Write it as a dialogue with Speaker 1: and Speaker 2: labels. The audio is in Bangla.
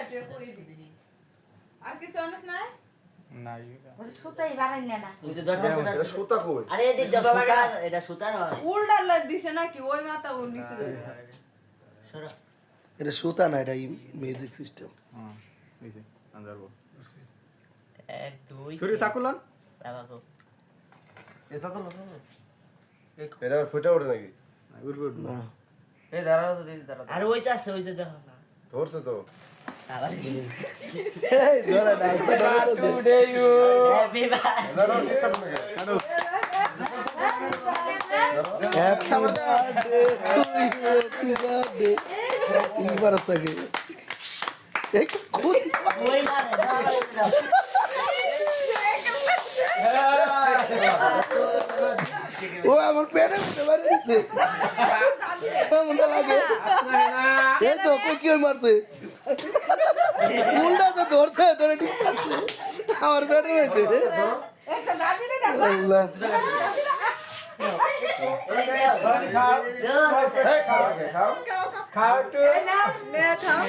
Speaker 1: টিয়া কই দিবি আর কিছু অনেক নাই
Speaker 2: নাই
Speaker 3: ওরে সুতাই বানাই না
Speaker 4: বুঝে ধরতেছে না
Speaker 5: এটা সুতা কই
Speaker 4: আরে এদিক যা সুতা এটা সুতা নয়
Speaker 1: উল্টা লাগ দিছে নাকি ওই মাথা ওর নিচে
Speaker 4: সরো
Speaker 6: এটা সুতা না এটা মিউজিক সিস্টেম
Speaker 2: হ্যাঁ দিছে আনজারবো
Speaker 4: 1 2
Speaker 2: ছুরি চাকুলান
Speaker 4: লাগাবো
Speaker 5: এসা তো এটা ফুটা ওঠে নাকি
Speaker 2: উড়বো
Speaker 6: না
Speaker 5: এই দাঁড়াও তো দিদি দাঁড়াও
Speaker 4: আর ওইটা আছে ওই যে দেখো না
Speaker 5: ধরছে তো
Speaker 4: আবার
Speaker 6: এই ধরে নাস্তা ধরে
Speaker 4: হ্যাপি বার্থডে
Speaker 5: দাঁড়াও ঠিক কাটো নাকি
Speaker 6: happy birthday to you happy birthday কি বারস থাকে এই খুদ
Speaker 4: ওই মানে
Speaker 6: ও আমার পেটে মধ্যে মারি দিছে মনে লাগে এই তো কই কি মারছে উল্টা তো ধরছে ধরে ঠিক আছে আমার পেটে মধ্যে
Speaker 1: একটা দাদি রে
Speaker 6: আল্লাহ
Speaker 5: খাও খাও
Speaker 1: খাও নে খাও